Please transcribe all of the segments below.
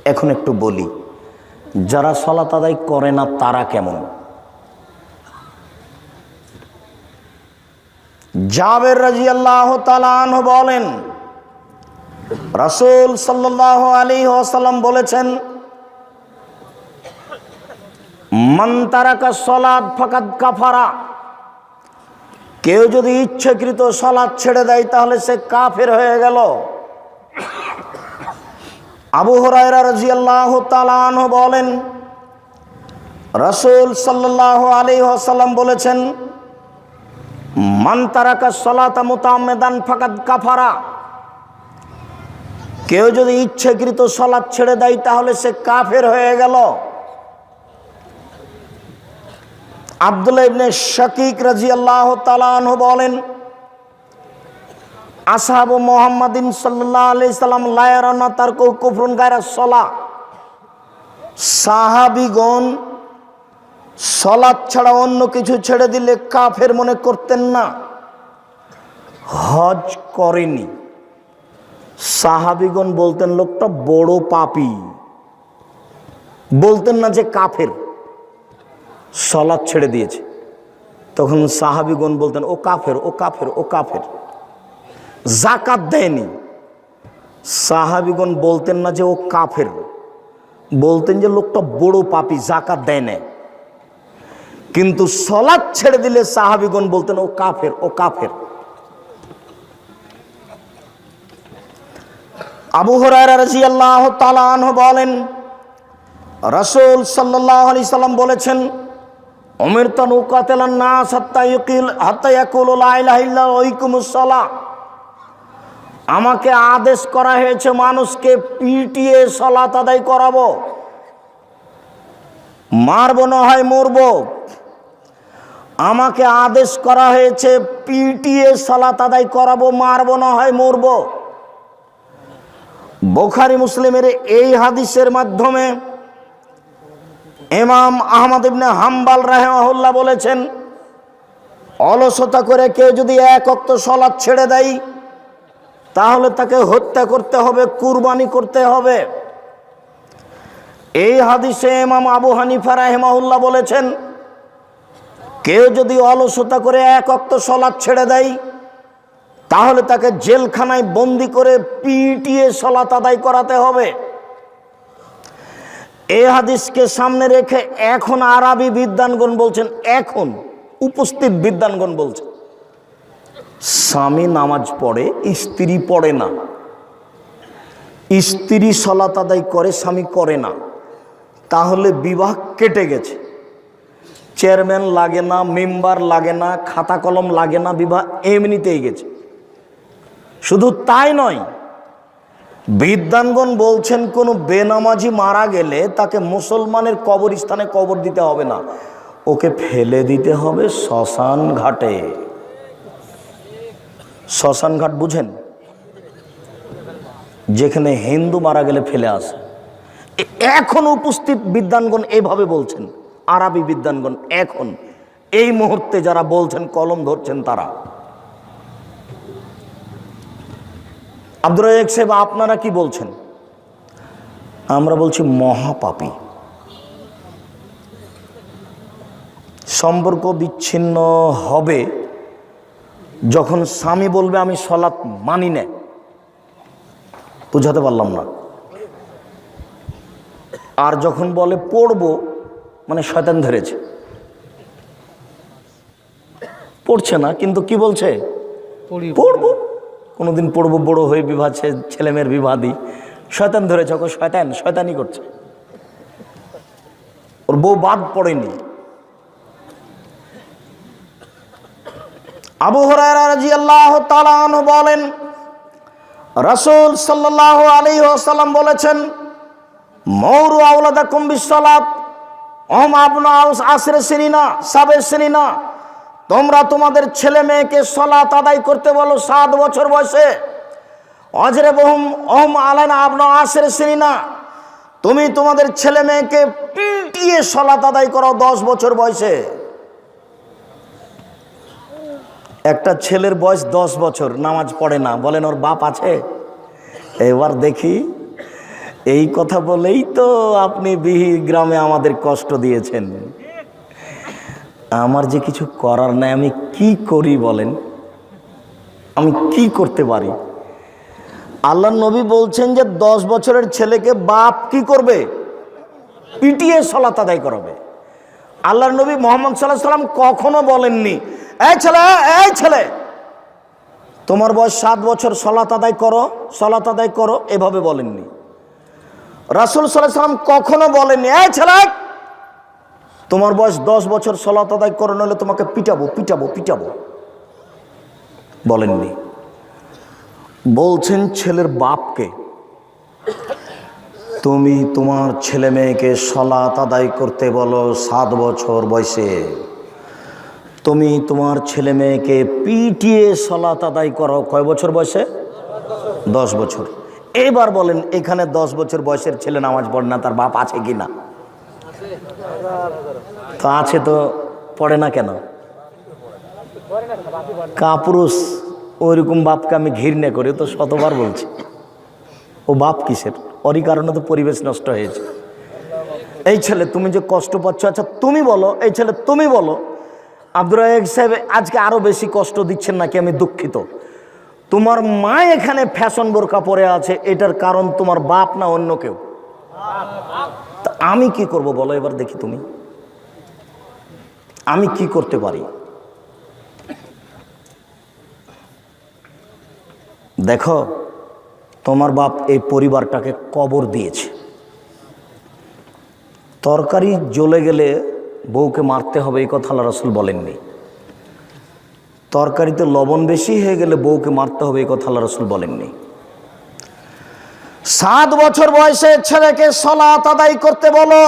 এখন একটু বলি, যারা সালাত আদায় করে না তারা কেমন? জাবের রাদিয়াল্লাহু তাআলা আনহু বলেন, রাসূল সাল্লাল্লাহু আলাইহি ওয়াসাল্লাম বলেছেন, মান তারাকা সালাত ফাকাদ কাফারা, কেউ যদি ইচ্ছাকৃত সালাত ছেড়ে দেয় তাহলে সে কাফের হয়ে গেল। আবু হুরায়রা রাদিয়াল্লাহু তাআলা আনহু বলেন, রাসূল সাল্লাল্লাহু আলাইহি ওয়াসাল্লাম বলেছেন, মান তারাকা সালাতা মুতাআম্মিদান ফাকাদ কাফারা, কেউ যদি ইচ্ছাকৃত সালাত ছেড়ে দেয় তাহলে সে কাফের হয়ে গেল। আব্দুল্লাহ ইবনে শাকিক রাদিয়াল্লাহু তাআলা আনহু বলেন, আসহাবু মুহাম্মাদিন সাল্লাল্লাহু আলাইহি সাল্লাম লা ইয়ারাউনা তারকু কুফরুন গায়রা সালাহ, সাহাবীগণ সালাত ছাড়া অন্য কিছু ছেড়ে দিলে কাফের মনে করতেন না। হজ করেনি, সাহাবীগণ বলতেন লোকটা বড় পাপী, বলতেন না যে কাফের, সালাত ছেড়ে দিয়েছে। তখন সাহাবীগণ বলতেন ও কাফের, ও কাফের, ও কাফের। যাকাত দেয়নি, সাহাবীগণ বলতেন না যে ও কাফের, বলতেন যে লোকটা বড় পাপী, যাকাত দেয় না। কিন্তু সালাত ছেড়ে দিলে সাহাবীগণ বলতেন ও কাফের, ও কাফের। আবু হুরায়রা রাদিয়াল্লাহু তাআলা আনহু বলেন, রাসূল সাল্লাল্লাহু আলাইহি সাল্লাম বলেছেন, উমিরতু আন উকাতিলান নাস হাত্তা ইয়াকুলু লা ইলাহা ইল্লাল্লাহ ওয়া ইকুমুস সালাহ, আমাকে আদেশ করা হয়েছে মানুষকে পিটিয়ে সালাত আদায় করাবো, মারবো না হয় মরবো। আমাকে আদেশ করা হয়েছে পিটিয়ে সালাত আদায় করাবো, মারবো না হয় মরবো। বুখারী মুসলিমের এই হাদিসের মাধ্যমে ইমাম আহমদ ইবনে হাম্বল রাহিমাহুল্লাহ বলেছেন, অলসতা করে কেউ যদি এক ওয়াক্ত সালাত ছেড়ে দেয় তাহলে তাকে হত্যা করতে হবে, কুরবানি করতে হবে। এই হাদিসে ইমাম আবু হানিফা রাহিমাহুল্লাহ বলেছেন, কেউ যদি অলসতা করে এক ওয়াক্ত সালাত ছেড়ে দেয় তাহলে তাকে জেলখানায় বন্দি করে পিটিয়ে সালাত আদায় করাতে হবে। এই হাদিসকে সামনে রেখে এখন আরবি বিদ্বানগণ বলছেন, এখন উপস্থিত বিদ্বানগণ বলছেন, স্বামী নামাজ পড়ে, স্ত্রী পড়ে না, স্ত্রী সালাত আদায় করে, স্বামী করে না, তাহলে বিবাহ কেটে গেছে। চেয়ারম্যান লাগে না, মেম্বার লাগে না, খাতা কলম লাগে না, বিবাহ এমনিতেই গেছে। শুধু তাই নয়, বিদ্বানগণ বলছেন কোন বেনামাজি মারা গেলে তাকে মুসলমানের কবরস্থানে কবর দিতে হবে না, ওকে ফেলে দিতে হবে শ্মশান ঘাটে। শ্মশান ঘাট বুঝেন? যেখানে হিন্দু মারা গেলে ফেলে আসে। এখন উপস্থিত বিদ্বানগণ এভাবে বলছেন, আরবি বিদ্বানগণ এখন এই মুহূর্তে যারা বলছেন, কলম ধরছেন তারা। আব্দুর রাজ্জাক সাহেব আপনারা কি বলছেন? আমরা বলছি মহাপাপী। সম্পর্ক বিচ্ছিন্ন হবে যখন স্বামী বলবে আমি সালাত মানি না। বুঝাতে পারলাম না? আর যখন বলে পড়বো, মানে শয়তান ধরেছে, পড়ছে না কিন্তু কি বলছে পড়বো, কোনোদিন পড়বো, বড় হয়ে বিবাহ, ছেলে মেয়ের বিবাহ দিই, শয়তান ধরেছে, ওকে শয়তান শয়তানি করছে, ওর বউ বাদ পড়েনি। আবু হুরায়রা রাদিয়াল্লাহু তাআলা আনহু বলেন, রাসূল সাল্লাল্লাহু আলাইহি ওয়াসাল্লাম বলেছেন, মাউরু আওলাদাকুম বিসসালাত ওহুম আবনাউ আসর সিনিনা সাবে সিনিনা, তোমরা তোমাদের ছেলে মেয়েকে সালাত আদায় করতে বলো 7 বছর বয়সে। অজরিবহুম ওহুম আলানা আবনাউ আসর সিনিনা, তুমি তোমাদের ছেলে মেয়েকে পিটিয়ে সালাত আদায় করো 10 বছর বয়সে। একটা ছেলের বয়স 10 বছর, নামাজ পড়ে না, বলেন ওর বাপ আছে? এবার দেখি এই কথা বলেই তো আপনি বিহি গ্রামে আমাদের কষ্ট দিয়েছেন। আমার যে কিছু করার নাই, আমি কি করি বলেন? আমি কি করতে পারি? আল্লাহ নবী বলছেন যে 10 বছরের ছেলেকে বাপ কি করবে? পিটিয়ে সালাত আদায় করাবে। আল্লাহর নবী মুহাম্মদ সাল্লাল্লাহু আলাইহি সাল্লাম কখনো বলেননি, এই ছেলে তোমার বয়স 7 বছর, সালাত আদায় করো, এভাবে বলেননি। রাসূল সাল্লাল্লাহু আলাইহি সাল্লাম কখনো বলেননি, এই ছেলে তোমার বয়স 10 বছর, সালাত আদায় করো, নইলে তোমাকে পিটাবো বলেননি। বলছেন ছেলের বাপকে, তুমি তোমার ছেলে মেয়েকে সালাত আদায় করতে বলো 7 বছর বয়সে, তুমি তোমার ছেলে মেয়েকে পিটিয়ে সালাত আদায় করো কয় বছর বয়সে? 10 বছর। এবার বলেন, এখানে 10 বছর বয়সের ছেলে নামাজ পড়ে না, তার বাপ আছে কি না? তো আছে, তো পড়ে না কেন? কাপুরুষ ওইরকম বাপকে আমি ঘৃণা করি, তো শতবার বলছি। ও বাপ কিসের? ওরই কারণে তো পরিবেশ নষ্ট হয়েছে। এই ছেলে তুমি যে কষ্ট পাচ্ছ, আচ্ছা তুমি বলো, এই ছেলে তুমি বলো, আব্দুর রাজ্জাক সাহেব আজকে আরো বেশি কষ্ট দিচ্ছেন নাকি? আমি দুঃখিত। তোমার মা এখানে ফ্যাশন বোরকা পরে আছে, এটার কারণ তোমার বাপ না অন্য কেউ? তা আমি কি করব বলো এবার দেখি, তুমি আমি কি করতে পারি? দেখো, তোমার বাপ এই পরিবারটাকে কবর দিয়েছে। তরকারি জ্বলে গেলে বউকে মারতে হবে, এই কথা আল্লাহ রাসূল বলেননি। তরকারিতে লবণ বেশি হয়ে গেলে বউকে মারতে হবে, এই কথা আল্লাহ রাসূল বলেননি। 7 বছর বয়সে ছেলেকে সালাত আদায় করতে বলো,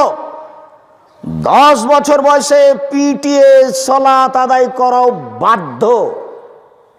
10 বছর বয়সে পিটিয়ে সালাত আদায় করাও বাধ্য।